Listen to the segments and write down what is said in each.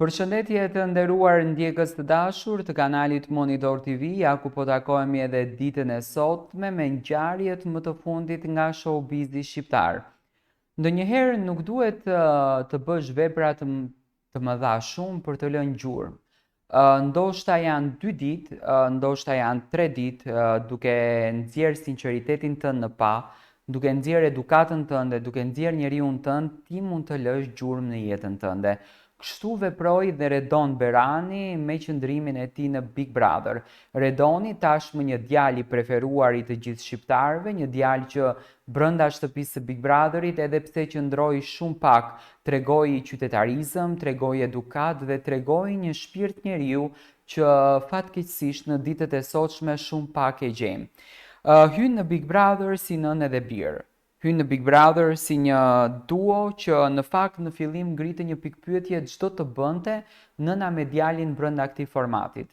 Përshëndetje të nderuar ndjekës të dashur të kanalit Monitor TV, ja ku po takohemi edhe ditën e sotme me ngjarjet më të fundit nga showbizi shqiptar. Ndonjëherë nuk duhet të bësh vepra të mëdha shumë për të lënë gjurmë. Ndoshta janë 2 ditë, ndoshta janë 3 ditë, duke nxjerrë sinqeritetin tënd në pa, duke nxjerrë edukatën tënde, duke nxjerrë njeriun tënd, ti mund të lësh gjurmë në jetën tënde. Kështu veproi dhe Redon Berani me qëndrimin e tij në Big Brother. Redoni tashmë një djalë i preferuar i të gjithë shqiptarëve, një djalë që brenda shtëpisë së Big Brotherit, edhe pse qëndroi shumë pak, tregoi qytetarizëm, tregoi edukat dhe tregoi një shpirt njeriu që fatkeqësisht në ditët e sotshme shumë pak e gjejmë. Hyn në Big Brother si nënë dhe birë. Hyn në Big Brother si një duo që në fakt në fillim ngritë një pikpyetje çdo të bënte nëna me djalin brenda këtij formatit.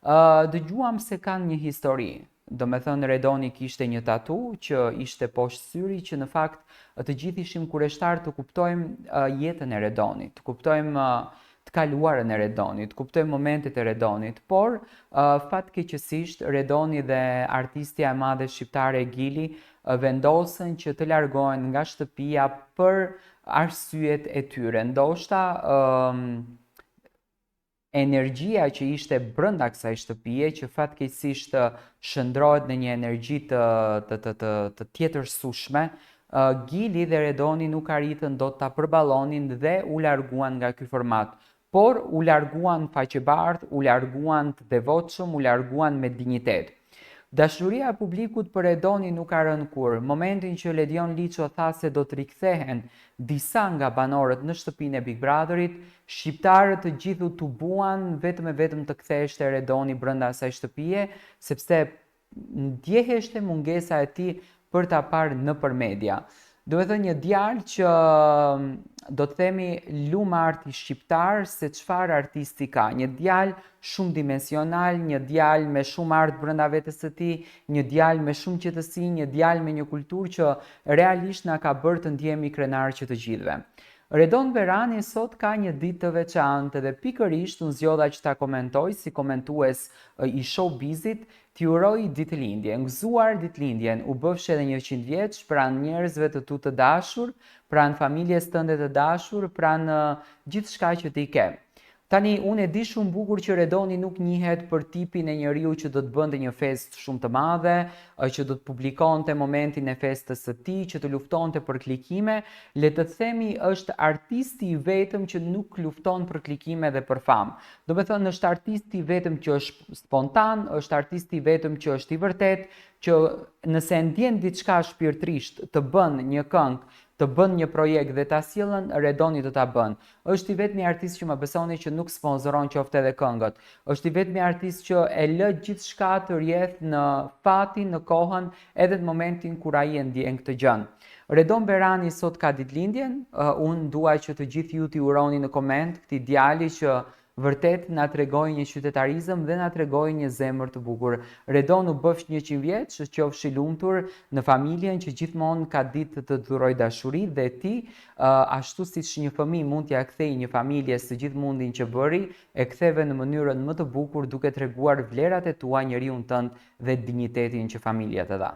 Dëgjuam se kanë një histori. Do me thënë Redoni kishte një tatu që ishte poshtë syri që në fakt të gjithë ishim kureshtar të kuptojmë jetën e Redonit, të kuptojmë të kaluarën e Redonit, të kuptojmë momentet e Redonit, por fatkeqësisht Redoni dhe artistja e madhe shqiptare Gili vendosën që të largohen nga shtëpia për arsyet e tyre. Ndoshta energjia që ishte brenda kësaj shtëpie, që fatkeqësisht shndrohet në një energji të tjetërsueshme, Gili dhe Redoni nuk arritën dot ta përballonin dhe u larguan nga ky format. Por u larguan faqebardh, u larguan të devotshëm, u larguan me dinjitet. Dashuria e publikut për Redoni nuk ka rënë kurrë. Momentin që Ledion Liço tha se do të rikthehen disa nga banorët në shtëpinë e Big Brotherit, shqiptarët të gjithë u tubuan vetëm e vetëm të ktheheshte Redoni brenda asaj shtëpie, sepse ndjeheshte mungesa e tij për ta parë nëpër media. Do të thënë një djalë që do të themi lumarti shqiptar se çfarë artisti ka, një djalë shumë dimensional, një djalë me shumë art brenda vetes së tij, një djalë me shumë qetësi, një djalë me një kulturë që realisht na ka bërë të ndjehemi krenar që të gjithëve. Redon Berani sot ka një ditë të veçantë dhe pikërisht unë zgjodha që ta komentoj si komentues i showbizit, t'i uroj ditëlindje, ngëzuar ditëlindjen, u bëfsh edhe 100 vjeç pranë njerëzve të tu të dashur, pranë familjes tënde të dashur, pranë gjithçka që ti ke. Tani, unë e di shumë bukur që Redoni nuk njihet për tipin e njeriu që do të bënte një festë shumë të madhe, që do të publikonte momentin e festës së tij, që të luftonte për klikime. Le të themi është artisti i vetëm që nuk lufton për klikime dhe për famë. Do të thënë është artisti i vetëm që është spontan, është artisti i vetëm që është i vërtet, që nëse ndjen diçka shpirtërisht të bën një këngë, të bën një projekt dhe ta sjellën, Redoni do ta bën. Është i vetmi artist që më besoni që nuk sponsoron qoftë edhe këngët. Është i vetmi artist që e lë gjithçka të rjedh në fatin, në kohën, edhe në momentin kur ai e ndjen këtë gjë. Redon Berani sot ka ditëlindjen, unë dua që të gjithë ju t'i uroni në koment këtij djali që vërtet na tregoi një qytetarizëm dhe na tregoi një zemër të bukur. Redon u bëfsh 100 vjeç, qofshi lumtur në familjen që gjithmonë ka ditë të dhuroj dashuri dhe ti, ashtu siç një fëmijë mund t'ia kthejë një familje së gjithë mundin që bëri, e ktheve në mënyrën më të bukur duke treguar vlerat e tua, njeriun tënd dhe dinjitetin që familja të dha.